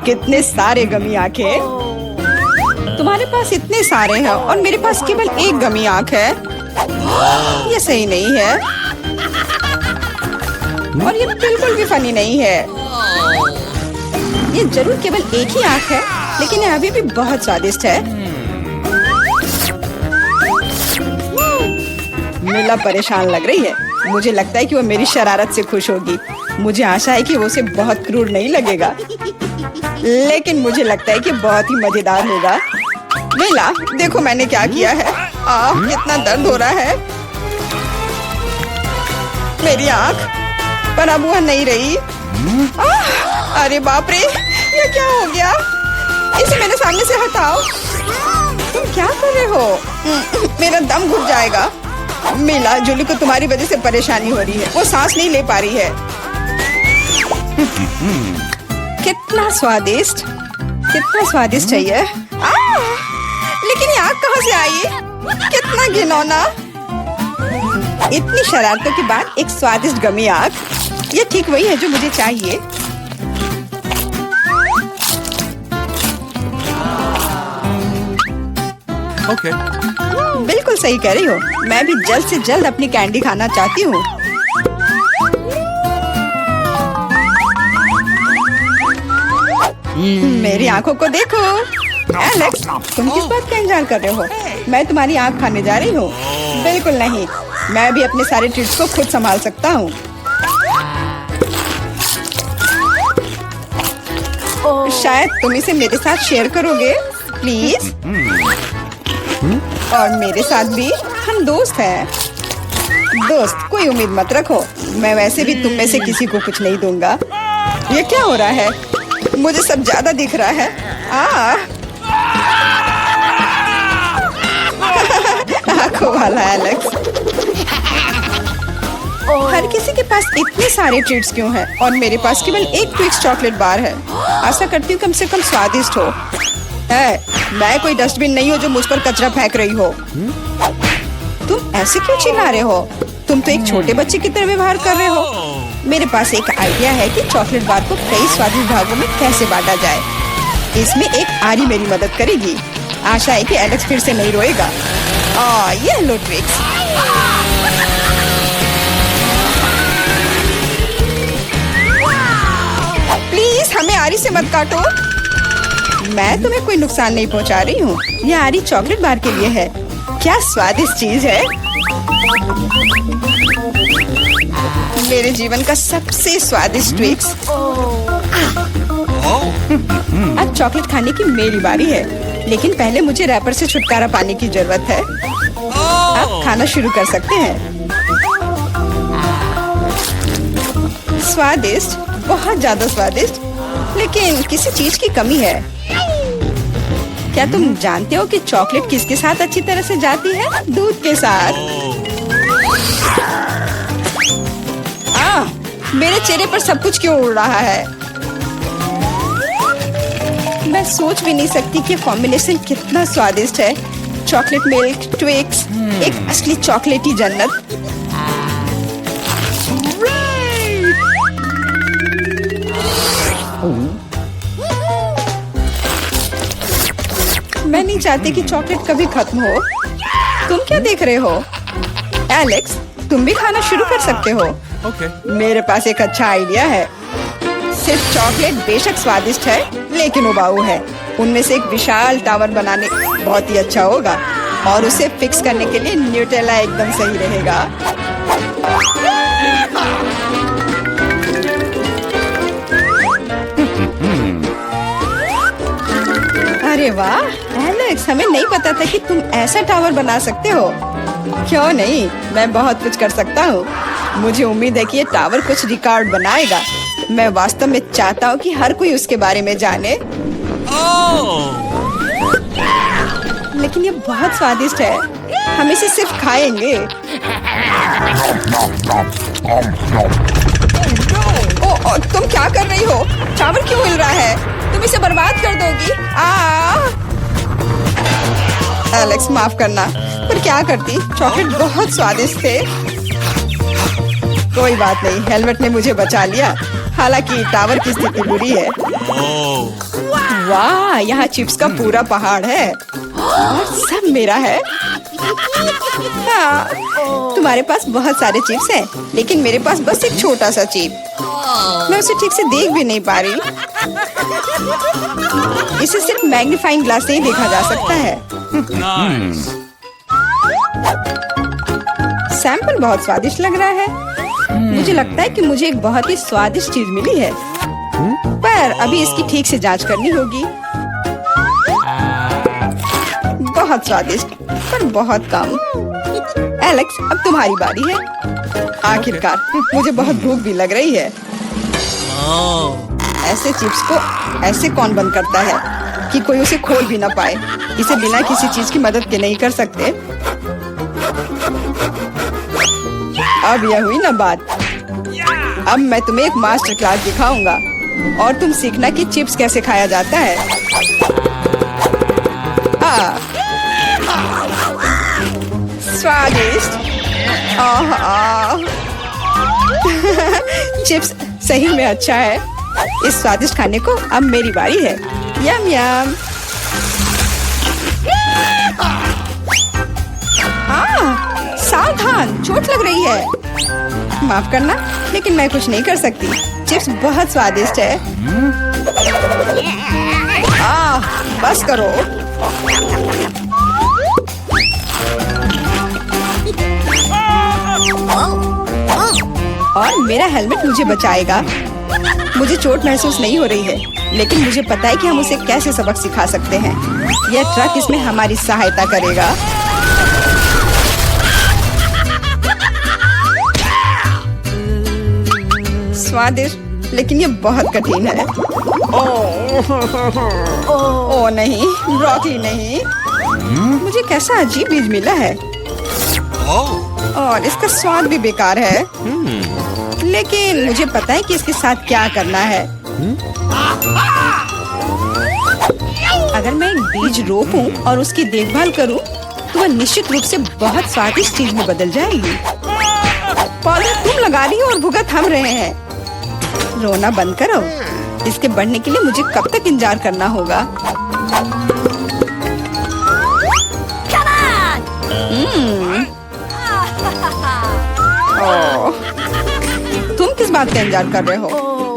कितने सारे गमी आंखें। तुम्हारे पास इतने सारे हैं और मेरे पास केवल एक गमी आंख है। ये सही नहीं है और ये बिल्कुल भी फनी नहीं है। ये जरूर केवल एक ही आंख है, लेकिन ये अभी भी बहुत स्वादिष्ट है। मिला परेशान लग रही है। मुझे लगता है कि वो मेरी शरारत से खुश होगी। मुझे आशा है कि वो उसे बहुत क्रूर नहीं लगेगा, लेकिन मुझे लगता है कि बहुत ही मजेदार होगा। मिला, देखो मैंने क्या किया है। कितना दर्द हो रहा है। मेरी आंख पर अब वह नहीं रही। अरे बाप रे, ये क्या हो गया? इसे मेरे सामने से हटाओ। तुम क्या कर रहे हो? मेरा दम घुट जाएगा। मिला, जूली को तुम्हारी वजह से परेशानी हो रही है। वो सांस नहीं ले पा रही है। कितना स्वादिष्ट है ये। लेकिन ये आग कहाँ से आई? कितना घिनौना। इतनी शरारतों के बाद एक स्वादिष्ट गमी आग। ये ठीक वही है जो मुझे चाहिए। Okay. बिल्कुल सही कह रही हो। मैं भी जल्द से जल्द अपनी कैंडी खाना चाहती हूँ। मेरी आंखों को देखो। एलेक्स, तुम किस बात का इंतजार कर रहे हो? मैं तुम्हारी आंख खाने जा रही हूँ। बिल्कुल नहीं, मैं भी अपने सारे ट्रीट्स को खुद संभाल सकता हूँ। शायद तुम इसे मेरे साथ शेयर करोगे, प्लीज। और मेरे साथ भी, हम दोस्त हैं। दोस्त, कोई उम्मीद मत रखो। मैं वैसे भी तुम में से किसी को कुछ नहीं दूंगा। ये क्या हो रहा है? मुझे सब ज्यादा दिख रहा है। आंखों वाला एलेक्स। हर किसी के पास इतने सारे ट्रीट्स क्यों हैं और मेरे पास केवल एक ट्विक्स चॉकलेट बार है। आशा करती हूँ कम से कम स्वादिष्ट हो। मैं कोई डस्टबिन नहीं हूँ जो मुझ पर कचरा फेंक रही हो। तुम ऐसे क्यों चिल्ला रहे हो? तुम तो एक छोटे बच्चे की तरह व्यवहार कर रहे हो। मेरे पास एक आइडिया है कि चॉकलेट बार को कई स्वादिष्ट भागों में कैसे बांटा जाए। इसमें एक आरी मेरी मदद करेगी। आशा है कि एलेक्स फिर से नहीं रोएगा। ये लो ट्विक्स। प्लीज हमें आरी से मत काटो। मैं तुम्हें कोई नुकसान नहीं पहुंचा रही हूँ। ये आरी चॉकलेट बार के लिए है। क्या स्वादिष्ट चीज है। मेरे जीवन का सबसे स्वादिष्ट ट्विक्स। अब चॉकलेट खाने की मेरी बारी है, लेकिन पहले मुझे रैपर से छुटकारा पाने की जरूरत है। आप खाना शुरू कर सकते हैं। स्वादिष्ट, बहुत ज्यादा स्वादिष्ट, लेकिन किसी चीज की कमी है। क्या तुम जानते हो कि चॉकलेट किसके साथ अच्छी तरह से जाती है? दूध के साथ। मेरे चेहरे पर सब कुछ क्यों उड़ रहा है? मैं सोच भी नहीं सकती कि कॉम्बिनेशन कितना स्वादिष्ट है। चॉकलेट मिल्क ट्विक्स, एक असली चॉकलेटी जन्नत। मैं नहीं चाहती कि चॉकलेट कभी खत्म हो। तुम क्या देख रहे हो? एलेक्स, तुम भी खाना शुरू कर सकते हो। Okay. मेरे पास एक अच्छा आइडिया है। सिर्फ चॉकलेट बेशक स्वादिष्ट है, लेकिन उबाऊ है। उनमें से एक विशाल टावर बनाने बहुत ही अच्छा होगा, और उसे फिक्स करने के लिए न्यूटेला एकदम सही रहेगा। अरे वाह एलेक्स, हमें नहीं पता था कि तुम ऐसा टावर बना सकते हो। क्यों नहीं, मैं बहुत कुछ कर सकता हूँ। मुझे उम्मीद है कि ये टावर कुछ रिकॉर्ड बनाएगा। मैं वास्तव में चाहता हूँ कि हर कोई उसके बारे में जाने। लेकिन ये बहुत स्वादिष्ट है। हम इसे सिर्फ खाएंगे। तुम क्या कर रही हो? टावर क्यों हिल रहा है? तुम इसे बर्बाद कर दोगी। एलेक्स, माफ करना, पर क्या करती? चॉकलेट बहुत स्वादिष्ट थे। कोई बात नहीं, हेलमेट ने मुझे बचा लिया। हालांकि टावर की स्थिति बुरी है। वाह, यहाँ चिप्स का पूरा पहाड़ है और सब मेरा है। हाँ, तुम्हारे पास बहुत सारे चिप्स हैं, लेकिन मेरे पास बस एक छोटा सा चिप। मैं उसे ठीक से देख भी नहीं पा रही। इसे सिर्फ मैग्नीफाइंग ग्लास से ही देखा जा सकता है। सैंपल बहुत स्वादिष्ट लग रहा है। मुझे लगता है कि मुझे एक बहुत ही स्वादिष्ट चीज मिली है, पर अभी इसकी ठीक से जांच करनी होगी। बहुत स्वादिष्ट, पर बहुत कम। एलेक्स, अब तुम्हारी बारी है। आखिरकार मुझे बहुत भूख भी लग रही है। ऐसे चिप्स को ऐसे कौन बंद करता है कि कोई उसे खोल भी ना पाए। इसे बिना किसी चीज की मदद के नहीं कर सकते। अब यह हुई ना बात। अब मैं तुम्हें एक मास्टर क्लास दिखाऊंगा और तुम सीखना कि चिप्स कैसे खाया जाता है। स्वादिष्ट। चिप्स सही में अच्छा है। इस स्वादिष्ट खाने को अब मेरी बारी है। यम यम। सावधान, चोट लग रही है। माफ करना, लेकिन मैं कुछ नहीं कर सकती। चिप्स बहुत स्वादिष्ट है। बस करो। और मेरा हेलमेट मुझे बचाएगा। मुझे चोट महसूस नहीं हो रही है, लेकिन मुझे पता है कि हम उसे कैसे सबक सिखा सकते हैं। यह ट्रक इसमें हमारी सहायता करेगा। स्वादिष्ट, लेकिन ये बहुत कठिन है। ओह नहीं, ब्रोकली नहीं। मुझे कैसा अजीब बीज मिला है और इसका स्वाद भी बेकार है। लेकिन मुझे पता है कि इसके साथ क्या करना है। अगर मैं एक बीज रोपूं और उसकी देखभाल करूं, तो वह निश्चित रूप से बहुत स्वादिष्ट चीज में बदल जाएगी। पौधे तुम लगा रही हो और भुगत हम रहे हैं। रोना बंद करो। इसके बढ़ने के लिए मुझे कब तक इंतजार करना होगा? तुम किस बात का इंतजार कर रहे हो?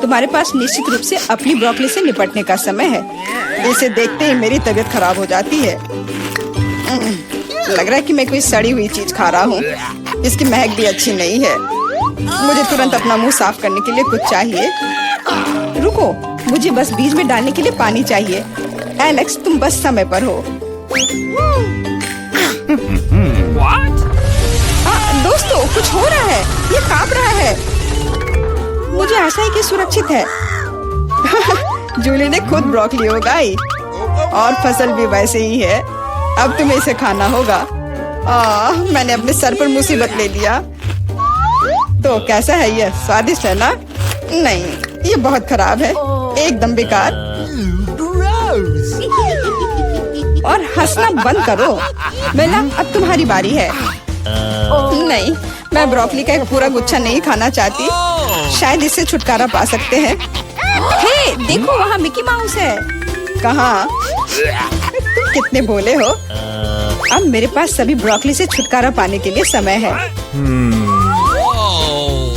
तुम्हारे पास निश्चित रूप से अपनी ब्रोकली से निपटने का समय है। इसे देखते ही मेरी तबीयत खराब हो जाती है। लग रहा है कि मैं कोई सड़ी हुई चीज खा रहा हूँ। इसकी महक भी अच्छी नहीं है। मुझे तुरंत अपना मुंह साफ करने के लिए कुछ चाहिए। रुको, मुझे बस बीज में डालने के लिए पानी चाहिए। एलेक्स, तुम बस समय पर हो। दोस्तों, कुछ हो रहा है। ये कांप रहा है। मुझे आशा है कि सुरक्षित है। जूली ने खुद ब्रोकली उगाई और फसल भी वैसे ही है। अब तुम्हें इसे खाना होगा। मैंने अपने सर पर मुसीबत ले लिया। तो कैसा है ये? स्वादिष्ट है ना? नहीं, ये बहुत खराब है, एकदम बेकार। और हंसना बंद करो। बेला, अब तुम्हारी बारी है। नहीं, मैं ब्रोकली का एक पूरा गुच्छा नहीं खाना चाहती। शायद इससे छुटकारा पा सकते हैं। हे, देखो, वहाँ मिकी माउस है। कहाँ? तुम कितने भोले हो। अब मेरे पास सभी ब्रोकली से छुटकारा पाने के लिए समय है।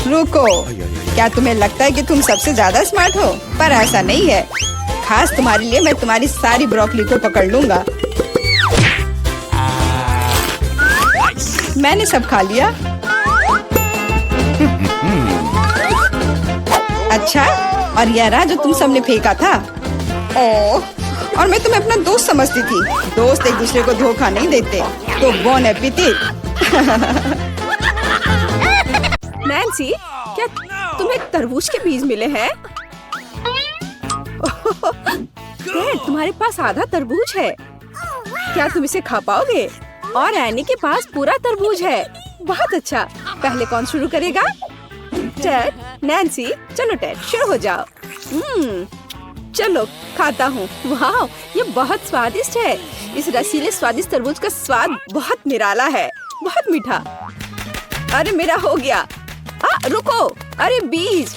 रुको, क्या तुम्हें लगता है कि तुम सबसे ज्यादा स्मार्ट हो? पर ऐसा नहीं है। खास तुम्हारे लिए मैं तुम्हारी सारी ब्रोकली को पकड़ लूंगा। मैंने सब खा लिया। अच्छा, और यह रहा जो तुम सबने फेंका था। ओह, और मैं तुम्हें अपना दोस्त समझती थी। दोस्त एक दूसरे को धोखा नहीं देते। तो बॉन एपिटिट। नैन्सी, क्या तुम्हें तरबूज के बीज मिले हैं? तुम्हारे पास आधा तरबूज है। क्या तुम इसे खा पाओगे? और एनी के पास पूरा तरबूज है। बहुत अच्छा। पहले कौन शुरू करेगा? टेड, नैन्सी, चलो टेड, शुरू हो जाओ। चलो, खाता हूँ। वाह, ये बहुत स्वादिष्ट है। इस रसीले स्वादिष्ट तरबूज का स्वाद बहुत निराला है, बहुत मीठा। अरे, मेरा हो गया। रुको, अरे बीज।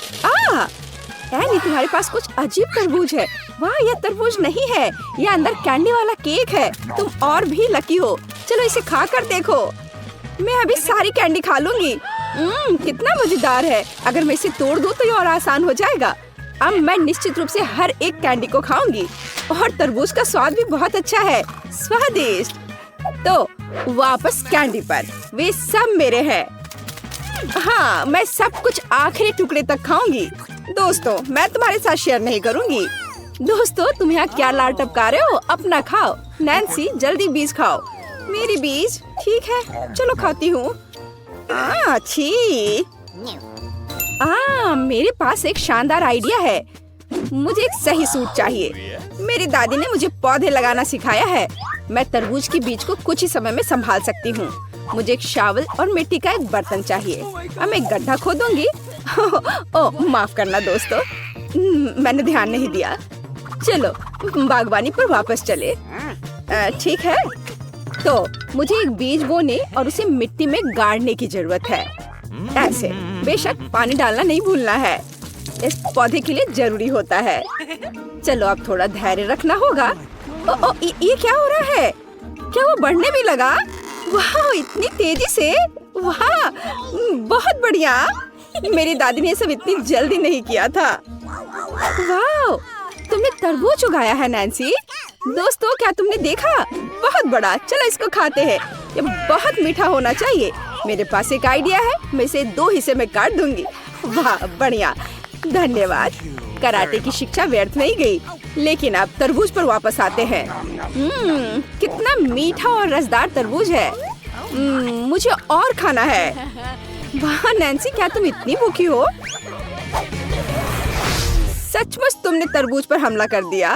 एनी, तुम्हारे पास कुछ अजीब तरबूज है। वाह, यह तरबूज नहीं है, यह अंदर कैंडी वाला केक है। तुम और भी लकी हो। चलो इसे खा कर देखो। मैं अभी सारी कैंडी खा लूंगी। कितना मजेदार है। अगर मैं इसे तोड़ दूं तो ये और आसान हो जाएगा। अब मैं निश्चित रूप से हर एक कैंडी को खाऊंगी। और तरबूज का स्वाद भी बहुत अच्छा है, स्वादिष्ट। तो वापस कैंडी पर, वे सब मेरे हैं। हाँ, मैं सब कुछ आखिरी टुकड़े तक खाऊंगी। दोस्तों, मैं तुम्हारे साथ शेयर नहीं करूंगी। दोस्तों, तुम यहाँ क्या लार टपका रहे हो? अपना खाओ। नैन्सी, जल्दी बीज खाओ। मेरी बीज? ठीक है, चलो खाती हूँ। अच्छी। मेरे पास एक शानदार आइडिया है। मुझे एक सही सूट चाहिए। मेरी दादी ने मुझे पौधे लगाना सिखाया है। मैं तरबूज की बीज को कुछ ही समय में संभाल सकती हूँ। मुझे एक शावल और मिट्टी का एक बर्तन चाहिए। अब मैं गड्ढा खोदूंगी। ओह, माफ करना दोस्तों, मैंने ध्यान नहीं दिया। चलो बागवानी पर वापस चले। ठीक है, तो मुझे एक बीज बोने और उसे मिट्टी में गाड़ने की जरूरत है। ऐसे, बेशक पानी डालना नहीं भूलना है। इस पौधे के लिए जरूरी होता है। चलो अब थोड़ा धैर्य रखना होगा। ये क्या हो रहा है? क्या वो बढ़ने भी लगा? वाह, इतनी तेजी से! वाह, बहुत बढ़िया। मेरी दादी ने ये सब इतनी जल्दी नहीं किया था। वाह, तुमने तरबूज उगाया है नैन्सी। दोस्तों, क्या तुमने देखा? बहुत बड़ा। चलो इसको खाते हैं। ये बहुत मीठा होना चाहिए। मेरे पास एक आइडिया है, मैं इसे 2 हिस्से में काट दूंगी। वाह, बढ़िया, धन्यवाद। कराटे की शिक्षा व्यर्थ नहीं गई। लेकिन अब तरबूज पर वापस आते हैं। कितना मीठा और रसदार तरबूज है। मुझे और खाना है। वाह नैन्सी, क्या तुम इतनी भूखी हो? सचमुच तुमने तरबूज पर हमला कर दिया।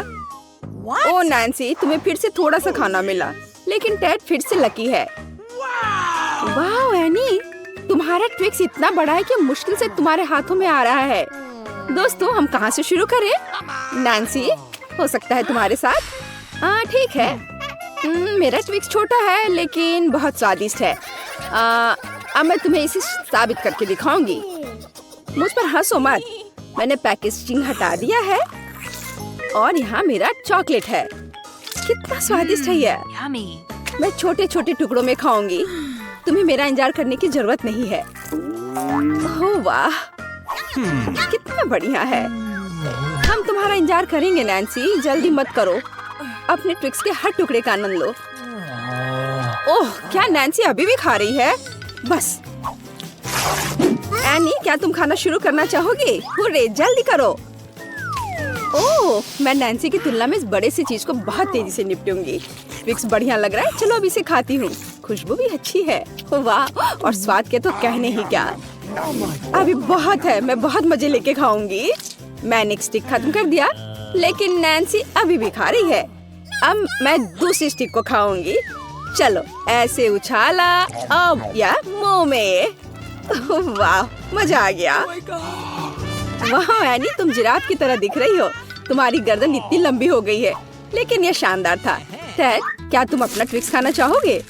ओ नैन्सी, तुम्हें फिर से थोड़ा सा खाना मिला, लेकिन टेड फिर से लकी है। वाह एनी, तुम्हारा ट्विक्स इतना बड़ा है कि मुश्किल से तुम्हारे हाथों में आ रहा है। दोस्तों, हम कहाँ से शुरू करें? नैन्सी, हो सकता है तुम्हारे साथ? ठीक है। मेरा ट्विक्स छोटा है लेकिन बहुत स्वादिष्ट है। अब मैं तुम्हें इसे साबित करके दिखाऊंगी। मुझ पर हंसो मत। मैंने पैकेजिंग हटा दिया है और यहाँ मेरा चॉकलेट है। कितना स्वादिष्ट है ये। मैं छोटे छोटे टुकड़ों में खाऊंगी। तुम्हें मेरा इंतजार करने की जरूरत नहीं है। ओह वाह, कितना बढ़िया है। हम तुम्हारा इंतजार करेंगे नैन्सी, जल्दी मत करो। अपने ट्विक्स के हर टुकड़े का आनंद लो। ओह, क्या नैन्सी अभी भी खा रही है? बस। एनी, क्या तुम खाना शुरू करना चाहोगी? हुर्रे, जल्दी करो। ओह, मैं नैन्सी की तुलना में इस बड़े सी चीज को बहुत तेजी से निपटूंगी। ट्विक्स बढ़िया लग रहा है। चलो अब इसे खाती हूँ। खुशबू भी अच्छी है। वाह, और स्वाद के तो कहने ही क्या। अभी बहुत है, मैं बहुत मजे लेके खाऊंगी। मैंने एक स्टिक खत्म कर दिया, लेकिन नैन्सी अभी भी खा रही है। अब मैं दूसरी स्टिक को खाऊंगी। चलो ऐसे उछाला अब या मुंह में। वाह, मजा आ गया। वाह एनी, तुम जिराफ की तरह दिख रही हो। तुम्हारी गर्दन इतनी लंबी हो गई है, लेकिन यह शानदार था। टेड, क्या तुम अपना ट्विक्स खाना चाहोगे?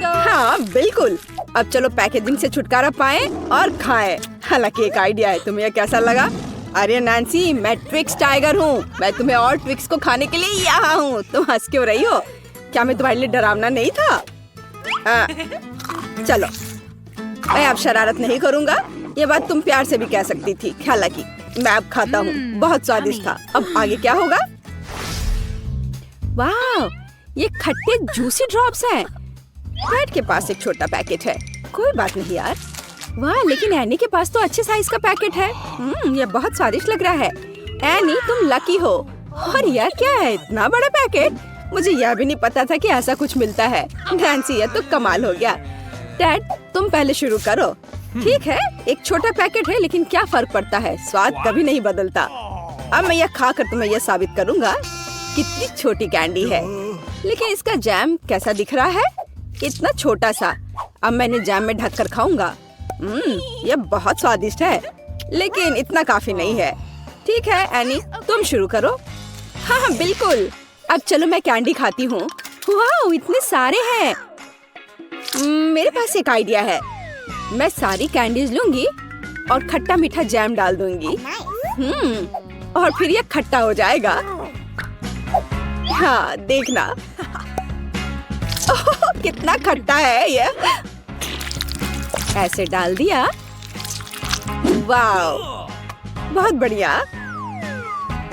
हाँ बिल्कुल। अब चलो पैकेजिंग से छुटकारा पाएं और खाएं। हालांकि एक आइडिया है, तुम्हें कैसा लगा? अरे नैन्सी, मैं ट्विक्स टाइगर हूँ। मैं तुम्हें और ट्विक्स को खाने के लिए यहाँ हूँ। तुम हंस क्यों रही हो? क्या मैं तुम्हारे लिए डरावना नहीं था? चलो, मैं अब शरारत नहीं करूँगा। ये बात तुम प्यार से भी कह सकती थी। हालांकि मैं अब खाता हूँ। बहुत स्वादिष्ट था। अब आगे क्या होगा? वाह, ये खट्टे जूसी ड्रॉप्स हैं। टेड के पास एक छोटा पैकेट है। कोई बात नहीं यार। वाह, लेकिन एनी के पास तो अच्छे साइज का पैकेट है। ये बहुत स्वादिष्ट लग रहा है। एनी, तुम लकी हो। और यह क्या है, इतना बड़ा पैकेट? मुझे यह भी नहीं पता था कि ऐसा कुछ मिलता है। नैन्सी, यह तो कमाल हो गया। टेड, तुम पहले शुरू करो। ठीक है, एक छोटा पैकेट है, लेकिन क्या फर्क पड़ता है, स्वाद कभी नहीं बदलता। अब मैं यह खाकर तुम्हें यह साबित करूंगा कितनी छोटी कैंडी है। लेकिन इसका जैम कैसा दिख रहा है? इतना छोटा सा। अब मैंने जैम में ढककर खाऊंगा। यह बहुत स्वादिष्ट है, लेकिन इतना काफी नहीं है। ठीक है एनी, तुम शुरू करो। हाँ बिल्कुल। अब चलो मैं कैंडी खाती हूँ। वाह, इतने सारे हैं। मेरे पास एक आइडिया है। मैं सारी कैंडीज लूंगी और खट्टा मीठा जैम डाल दूंगी। और फिर ये खट्टा हो जाएगा। हाँ देखना। ओह, कितना खट्टा है ये। ऐसे डाल दिया। वाह, बहुत बढ़िया।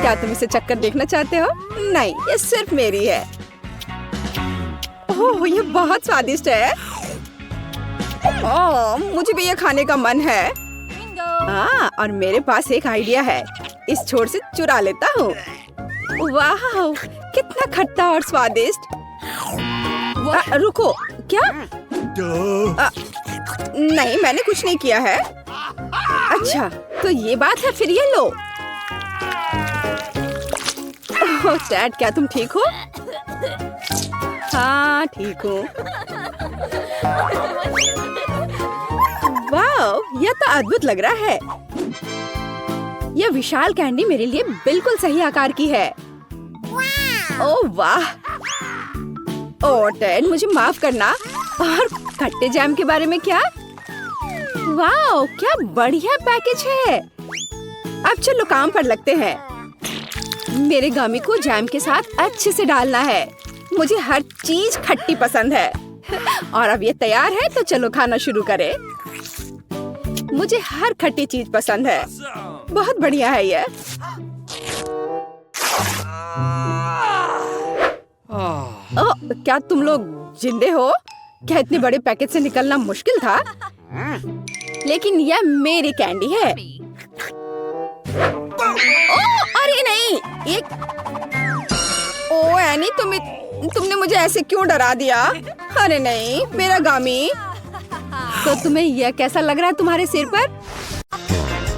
क्या तुम इसे चक्कर देखना चाहते हो? नहीं, ये सिर्फ मेरी है। ओह, ये बहुत स्वादिष्ट है। ओह, मुझे भी ये खाने का मन है। हाँ, और मेरे पास एक आइडिया है। इस छोर से चुरा लेता हूँ। वाह, कितना खट्टा और स्वादिष्ट। रुको, क्या? नहीं, मैंने कुछ नहीं किया है। अच्छा, तो ये बात है। फिर ये लो। ओह, डैड, क्या तुम ठीक हो? हाँ, ठीक हूँ। वाह, यह तो अद्भुत लग रहा है। यह विशाल कैंडी मेरे लिए बिल्कुल सही आकार की है। ओह वाह। ओह टेड, मुझे माफ करना। और खट्टे जैम के बारे में क्या? वाह, क्या बढ़िया पैकेज है। अब चलो काम पर लगते हैं। मेरे गमी को जैम के साथ अच्छे से डालना है। मुझे हर चीज खट्टी पसंद है। और अब ये तैयार है, तो चलो खाना शुरू करें। मुझे हर खट्टी चीज पसंद है। बहुत बढ़िया है ये। ओह, क्या तुम लोग जिंदे हो? क्या इतने बड़े पैकेट से निकलना मुश्किल था? लेकिन यह मेरी कैंडी है। ओह, अरे नहीं, ओह एनी, तुमने मुझे ऐसे क्यों डरा दिया? अरे नहीं, मेरा गामी। तो तुम्हें यह कैसा लग रहा है तुम्हारे सिर पर?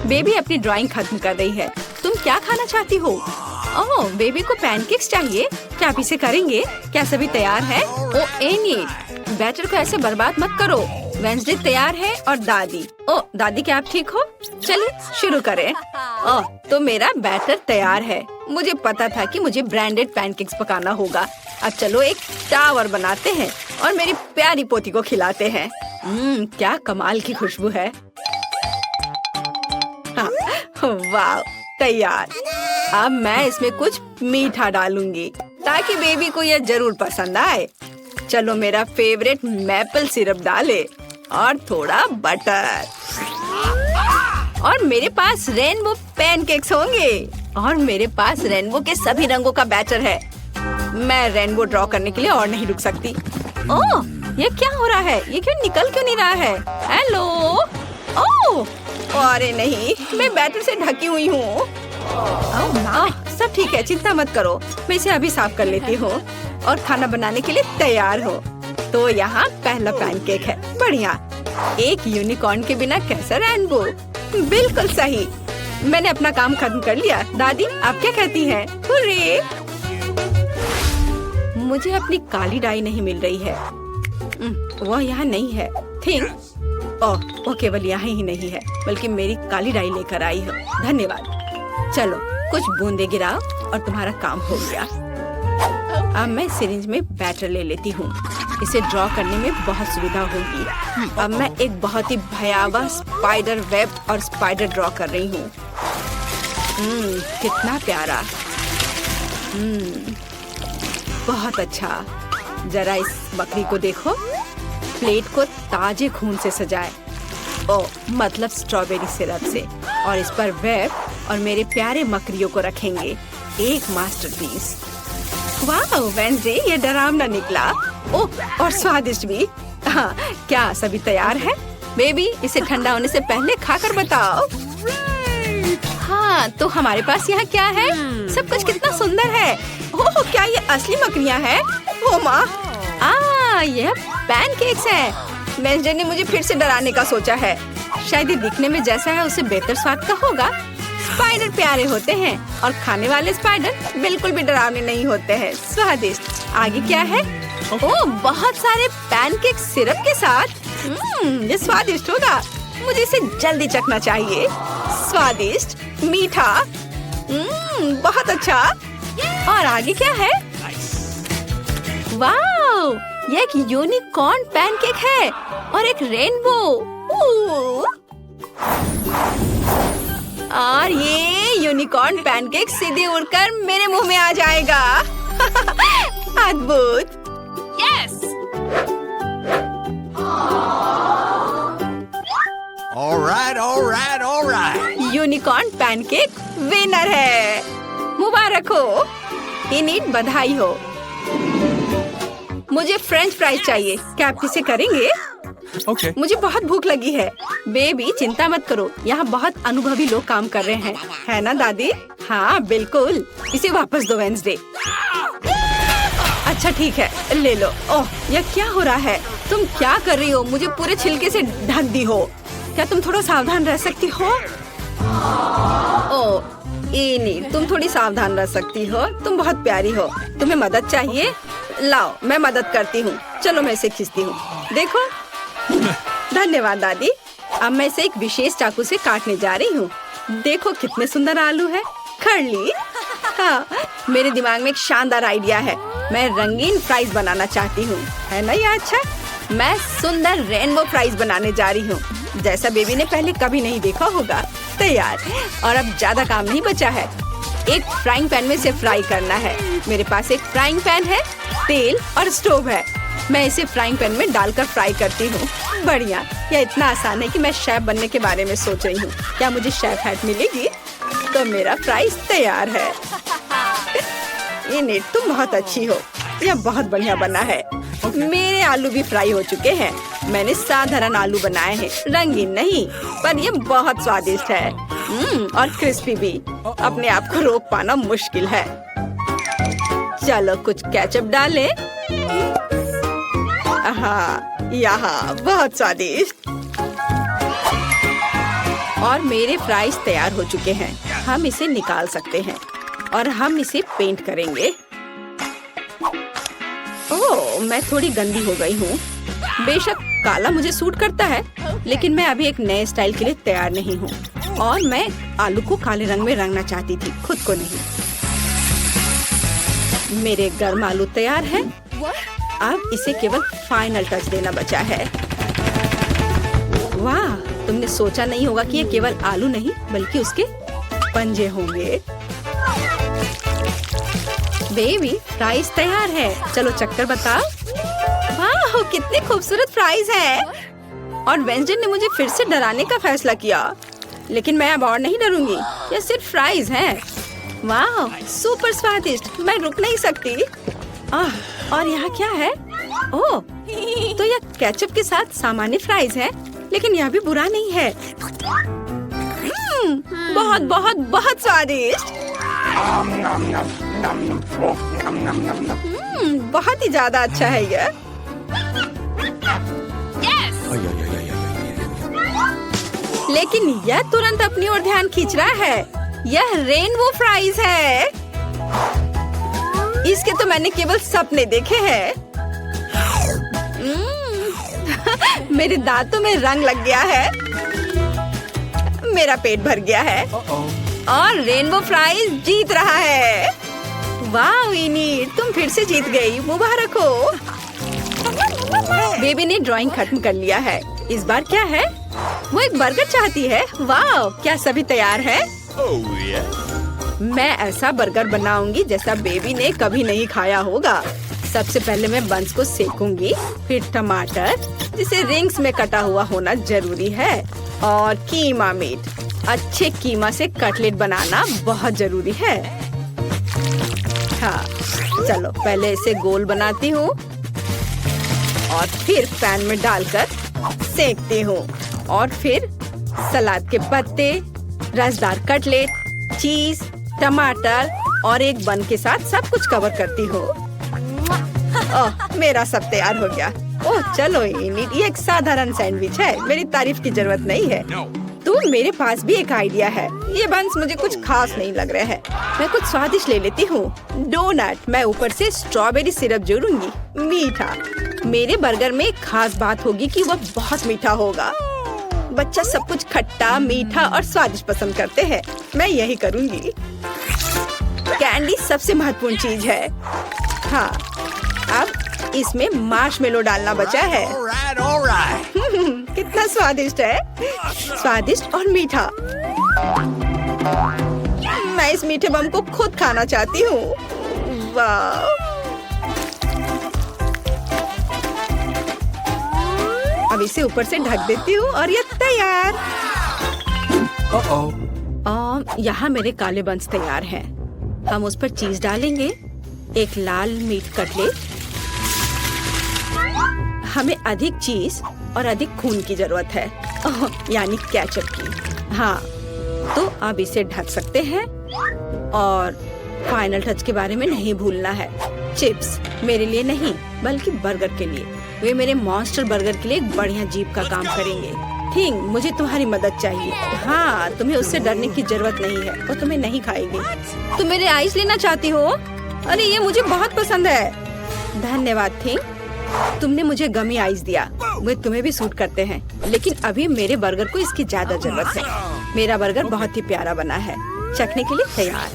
बेबी अपनी ड्राइंग खत्म कर रही है। तुम क्या खाना चाहती हो? ओह, बेबी को पैनकेक्स चाहिए। क्या आप इसे करेंगे? क्या सभी तैयार है? ओह एनी, बैटर को ऐसे बर्बाद मत करो। वेंसडे तैयार है और दादी। ओह दादी, क्या आप ठीक हो? चलिए शुरू करें। ओह, तो मेरा बैटर तैयार है। मुझे पता था कि मुझे ब्रांडेड पैनकेक्स पकाना होगा। अब चलो एक टावर बनाते हैं और मेरी प्यारी पोती को खिलाते हैं। क्या कमाल की खुशबू है। हाँ, वाह, तैयार। अब मैं इसमें कुछ मीठा डालूंगी ताकि बेबी को यह जरूर पसंद आए। चलो मेरा फेवरेट मैपल सिरप डाले और थोड़ा बटर। और मेरे पास रेनबो पैनकेक्स होंगे। और मेरे पास रेनबो के सभी रंगों का बैटर है। मैं रेनबो ड्रॉ करने के लिए और नहीं रुक सकती। ओह, ये क्या हो रहा है? ये निकल क्यों नहीं रहा है? हेलो। ओह, अरे नहीं, मैं बैटर से ढकी हुई हूँ। सब ठीक है, चिंता मत करो। मैं इसे अभी साफ कर लेती हूँ और खाना बनाने के लिए तैयार हो। तो यहाँ पहला पैनकेक है। बढ़िया। एक यूनिकॉर्न के बिना कैसा रेनबो? बिल्कुल सही। मैंने अपना काम खत्म कर लिया। दादी, आप क्या कहती हैं? हुर्रे! मुझे अपनी काली डाई नहीं मिल रही है। वह यहाँ नहीं है। थिंक ओह, वो केवल यहाँ ही नहीं है, बल्कि मेरी काली डाई लेकर आई है। धन्यवाद। चलो कुछ बूंदे गिराओ और तुम्हारा काम हो गया। अब मैं सिरिंज में बैटर ले लेती हूँ। इसे ड्रॉ करने में बहुत सुविधा होगी। अब मैं एक बहुत ही भयावह स्पाइडर वेब और स्पाइडर ड्रॉ कर रही हूँ। कितना प्यारा। बहुत अच्छा। जरा इस बकरी को देखो। प्लेट को ताजे खून से सजाए। ओ, मतलब स्ट्रॉबेरी सिरप से। और इस पर वेब और मेरे प्यारे मकड़ियों को रखेंगे। एक मास्टरपीस। वाह वेंसडे, ये डरावना निकला। ओह, और स्वादिष्ट भी। हाँ, क्या सभी तैयार है? बेबी, इसे ठंडा होने से पहले खाकर बताओ। हाँ, तो हमारे पास यहाँ क्या है? सब कुछ कितना सुंदर है। ओह, क्या ये असली मकड़ियाँ हैं? ओ माँ, यह पैनकेक्स हैं। वेंसडे ने मुझे फिर से डराने का सोचा है। शायद ये दिखने में जैसा है उससे बेहतर स्वाद का होगा। स्पाइडर प्यारे होते हैं और खाने वाले स्पाइडर बिल्कुल भी डरावने नहीं होते हैं। स्वादिष्ट। आगे क्या है? ओह, बहुत सारे पैनकेक सिरप के साथ। ये स्वादिष्ट होगा। मुझे इसे जल्दी चखना चाहिए। स्वादिष्ट, मीठा। बहुत अच्छा। और आगे क्या है? वाओ, ये एक यूनिकॉर्न पैनकेक है और एक रेनबो। और ये यूनिकॉर्न पैनकेक सीधे उड़कर मेरे मुंह में आ जाएगा। अद्भुत। Yes! All right. Unicorn pancake winner है। मुबारक हो। इनिट बधाई हो। मुझे फ्रेंच फ्राइज चाहिए। क्या आप इसे करेंगे? Okay. मुझे बहुत भूख लगी है। बेबी चिंता मत करो, यहाँ बहुत अनुभवी लोग काम कर रहे हैं, है ना दादी? हाँ बिल्कुल। इसे वापस दो वेंसडे। अच्छा ठीक है, ले लो। ओह, यह क्या हो रहा है? तुम क्या कर रही हो? मुझे पूरे छिलके से ढक दी हो। क्या तुम थोड़ा सावधान रह सकती हो? ओह, इनी, तुम थोड़ी सावधान रह सकती हो। तुम बहुत प्यारी हो। तुम्हें मदद चाहिए? लाओ, मैं मदद करती हूँ। चलो मैं इसे खींचती हूँ। देखो। धन्यवाद दादी। अब मैं इसे एक विशेष चाकू से काटने जा रही हूँ। देखो कितने सुंदर आलू है। कर ली। हाँ, मेरे दिमाग में एक शानदार आइडिया है। मैं रंगीन फ्राइज बनाना चाहती हूँ, है ना? ये अच्छा। मैं सुंदर रेनबो फ्राइज बनाने जा रही हूँ, जैसा बेबी ने पहले कभी नहीं देखा होगा। तैयार। और अब ज्यादा काम नहीं बचा है। एक फ्राइंग पैन में इसे फ्राई करना है। मेरे पास एक फ्राइंग पैन है, तेल और स्टोव है। मैं इसे फ्राइंग पैन में डालकर फ्राई करती हूँ। बढ़िया। यह इतना आसान है कि मैं शेफ बनने के बारे में सोच रही हूँ। क्या मुझे शेफ हैट मिलेगी? तो मेरा फ्राइज तैयार है। इनिट, तुम बहुत अच्छी हो। यह बहुत बढ़िया बना है। मेरे आलू भी फ्राई हो चुके हैं। मैंने साधारण आलू बनाए हैं, रंगीन नहीं, पर ये बहुत स्वादिष्ट है। और क्रिस्पी भी। अपने आप को रोक पाना मुश्किल है। चलो कुछ केचप डालें। हाँ, यहाँ बहुत स्वादिष्ट। और मेरे फ्राइज तैयार हो चुके हैं। हम इसे निकाल सकते हैं और हम इसे पेंट करेंगे। ओह, मैं थोड़ी गंदी हो गई हूँ। बेशक काला मुझे सूट करता है, लेकिन मैं अभी एक नए स्टाइल के लिए तैयार नहीं हूँ। और मैं आलू को काले रंग में रंगना चाहती थी, खुद को नहीं। मेरे गर्म आलू तैयार है। अब इसे केवल फाइनल टच देना बचा है। वाह, तुमने सोचा नहीं होगा कि ये केवल आलू नहीं बल्कि उसके पंजे होंगे। बेबी, फ्राइज तैयार है। चलो चक्कर बताओ। वाह, कितने खूबसूरत फ्राइज हैं। और वेंसडे ने मुझे फिर से डराने का फैसला किया, लेकिन मैं अब और नहीं डरूंगी। ये सिर्फ फ्राइज हैं। वाह, सुपर स्वादिष्ट। मैं रुक नहीं सकती। और यहाँ क्या है? ओह, तो यह केचप के साथ सामान्य फ्राइज है, लेकिन यह भी बुरा नहीं है। बहुत बहुत बहुत स्वादिष्ट। बहुत ही ज्यादा अच्छा है यह। लेकिन यह तुरंत अपनी ओर ध्यान खींच रहा है। यह रेनबो फ्राइज है। इसके तो मैंने केवल सपने देखे हैं। मेरे दांतों में रंग लग गया है। मेरा पेट भर गया है। और रेनबो फ्राइज जीत रहा है। वाह विनी, तुम फिर से जीत गई। मुबारक हो। बेबी ने ड्राइंग खत्म कर लिया है। इस बार क्या है? वो एक बर्गर चाहती है। वाह, क्या सभी तैयार है? मैं ऐसा बर्गर बनाऊंगी जैसा बेबी ने कभी नहीं खाया होगा। सबसे पहले मैं बंस को सेकूंगी, फिर टमाटर, जिसे रिंग्स में कटा हुआ होना जरूरी है, और कीमा मीट। अच्छे कीमा से कटलेट बनाना बहुत जरूरी है। हाँ, चलो पहले इसे गोल बनाती हूँ और फिर पैन में डालकर सेकती हूँ। और फिर सलाद के पत्ते, रसदार कटलेट, चीज, टमाटर और एक बन के साथ सब कुछ कवर करती हूँ। ओह, मेरा सब तैयार हो गया। ओह चलो, ये एक साधारण सैंडविच है। मेरी तारीफ की जरूरत नहीं है। तो मेरे पास भी एक आइडिया है। ये बंस मुझे कुछ खास नहीं लग रहा है। मैं कुछ स्वादिष्ट ले लेती हूँ। डोनट। मैं ऊपर से स्ट्रॉबेरी सिरप जोड़ूंगी। मीठा। मेरे बर्गर में एक खास बात होगी कि वह बहुत मीठा होगा। बच्चा सब कुछ खट्टा, मीठा और स्वादिष्ट पसंद करते हैं। मैं यही करूँगी। कैंडी सबसे महत्वपूर्ण चीज है। हाँ, अब इसमें मार्शमेलो डालना बचा है। All right. कितना स्वादिष्ट है। स्वादिष्ट और मीठा। मैं इस मीठे बम को खुद खाना चाहती हूँ। वाह! अब इसे ऊपर से ढक देती हूँ और ये तैयार। यहाँ मेरे काले बंस तैयार हैं। हम उस पर चीज डालेंगे, एक लाल मीट कटलेट। हमें अधिक चीज और अधिक खून की जरूरत है, यानी केचप की। हाँ, तो अब इसे ढक सकते हैं और फाइनल टच के बारे में नहीं भूलना है। चिप्स मेरे लिए नहीं बल्कि बर्गर के लिए। वे मेरे मॉन्स्टर बर्गर के लिए एक बढ़िया जीप का काम करेंगे। थिंग, मुझे तुम्हारी मदद चाहिए। हाँ, तुम्हें उससे डरने की जरूरत नहीं है, वो तुम्हें नहीं खाएगी। तुम मेरे आइस लेना चाहती हो? अरे ये मुझे बहुत पसंद है। धन्यवाद थिंग, तुमने मुझे गमी आइस दिया। वे तुम्हें भी सूट करते हैं, लेकिन अभी मेरे बर्गर को इसकी ज्यादा जरूरत है। मेरा बर्गर बहुत ही प्यारा बना है, चखने के लिए तैयार।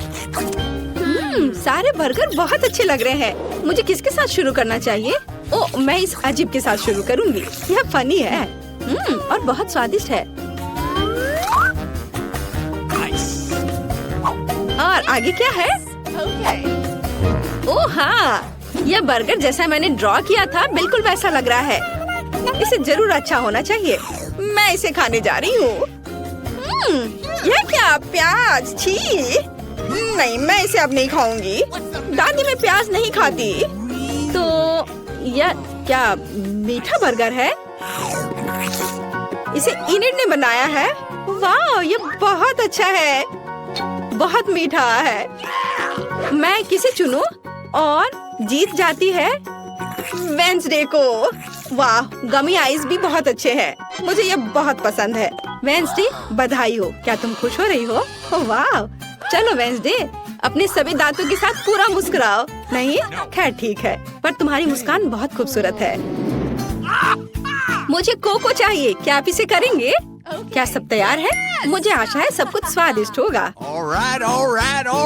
सारे बर्गर बहुत अच्छे लग रहे हैं। मुझे किसके साथ शुरू करना चाहिए? ओह, मैं इस अजीब के साथ शुरू करूंगी। यह फनी है और बहुत स्वादिष्ट है। और आगे क्या है? ओह हाँ, यह बर्गर जैसा मैंने ड्रॉ किया था बिल्कुल वैसा लग रहा है। इसे जरूर अच्छा होना चाहिए। मैं इसे खाने जा रही हूँ। यह क्या? प्याज? छी! नहीं, मैं इसे अब नहीं खाऊंगी। दादी मैं प्याज नहीं खाती। तो यह क्या मीठा बर्गर है? इसे इनिट ने बनाया है। वाह, ये बहुत अच्छा है, बहुत मीठा है। मैं किसे चुनूं? और जीत जाती है वेंसडे को। वाह, गमी आइस भी बहुत अच्छे हैं। मुझे ये बहुत पसंद है। वेंसडे, बधाई हो। क्या तुम खुश हो रही हो? वाह, चलो वेंसडे, अपने सभी दांतों के साथ पूरा मुस्कुराओ। नहीं? खैर ठीक है, पर तुम्हारी मुस्कान बहुत खूबसूरत है। मुझे कोको चाहिए। क्या आप इसे करेंगे? क्या सब तैयार है? मुझे आशा है सब कुछ स्वादिष्ट होगा। all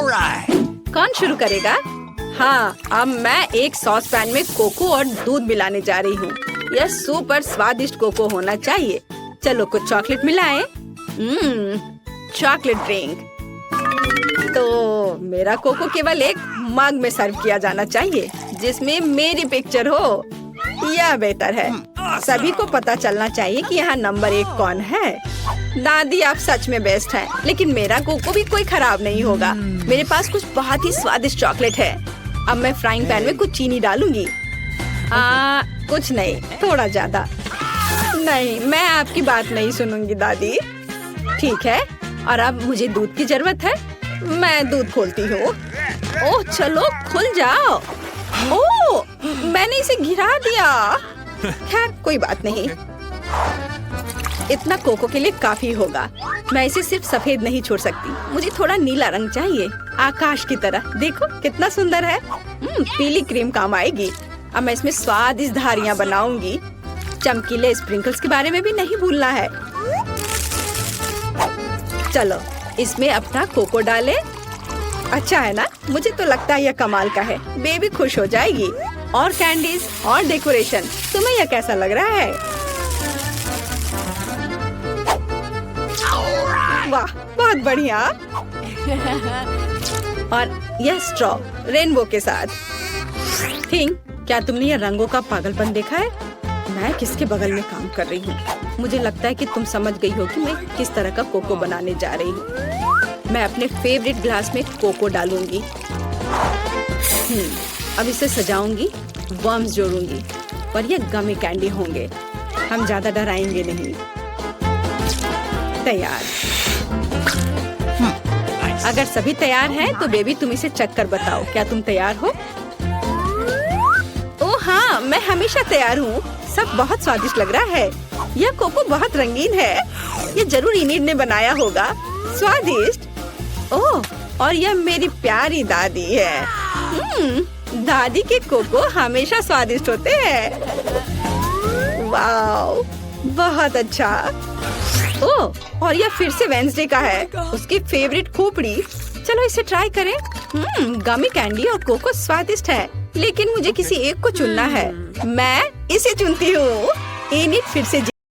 right. कौन शुरू करेगा? हाँ, अब मैं एक सॉस पैन में कोको और दूध मिलाने जा रही हूँ। यह सुपर स्वादिष्ट कोको होना चाहिए। चलो कुछ चॉकलेट मिलाएं। Chocolate drink. तो मेरा कोको केवल एक मग में सर्व किया जाना चाहिए जिसमें मेरी पिक्चर हो। यह बेहतर है। सभी को पता चलना चाहिए कि यहाँ नंबर 1 कौन है। दादी, आप सच में बेस्ट हैं, लेकिन मेरा कोको भी कोई खराब नहीं होगा। मेरे पास कुछ बहुत ही स्वादिष्ट चॉकलेट है। अब मैं फ्राइंग पैन में कुछ चीनी डालूंगी। कुछ नहीं, थोड़ा ज्यादा। नहीं, मैं आपकी बात नहीं सुनूंगी दादी। ठीक है, और अब मुझे दूध की जरूरत है। मैं दूध खोलती हूँ। ओह चलो, खुल जाओ। ओह, मैंने इसे गिरा दिया। खैर कोई बात नहीं, इतना कोको के लिए काफी होगा। मैं इसे सिर्फ सफेद नहीं छोड़ सकती, मुझे थोड़ा नीला रंग चाहिए, आकाश की तरह। देखो कितना सुंदर है। पीली क्रीम काम आएगी। अब मैं इसमें स्वादिष्ट धारियां बनाऊंगी। चमकीले स्प्रिंकल्स के बारे में भी नहीं भूलना है। चलो इसमें अपना कोको डालें। अच्छा है ना? मुझे तो लगता है यह कमाल का है। बेबी खुश हो जाएगी। और कैंडीज और डेकोरेशन। तुम्हें यह कैसा लग रहा है? वाह, बहुत बढ़िया। और यह स्ट्रॉ रेनबो के साथ। थिंग, क्या तुमने यह रंगों का पागलपन देखा है? मैं किसके बगल में काम कर रही हूँ? मुझे लगता है कि तुम समझ गई हो कि मैं किस तरह का कोको बनाने जा रही हूँ। मैं अपने फेवरेट ग्लास में कोको डालूंगी। अब इसे सजाऊंगी, वर्म्स जोड़ूंगी और ये गमी कैंडी होंगे। हम ज्यादा डराएंगे नहीं। तैयार। अगर सभी तैयार हैं तो बेबी तुम इसे चख कर बताओ। क्या तुम तैयार हो? ओह हाँ, मैं हमेशा तैयार हूँ। सब बहुत स्वादिष्ट लग रहा है। यह कोको बहुत रंगीन है। यह जरूर इनिड ने बनाया होगा। स्वादिष्ट। ओह, और यह मेरी प्यारी दादी है। दादी के कोको हमेशा स्वादिष्ट होते हैं। वाओ, बहुत अच्छा। ओह, और यह फिर से वेंसडे का है, उसकी फेवरेट खोपड़ी। चलो इसे ट्राई करें। गमी कैंडी और कोको स्वादिष्ट है, लेकिन मुझे किसी एक को चुनना है। मैं इसे चुनती हूँ। इनिट फिर से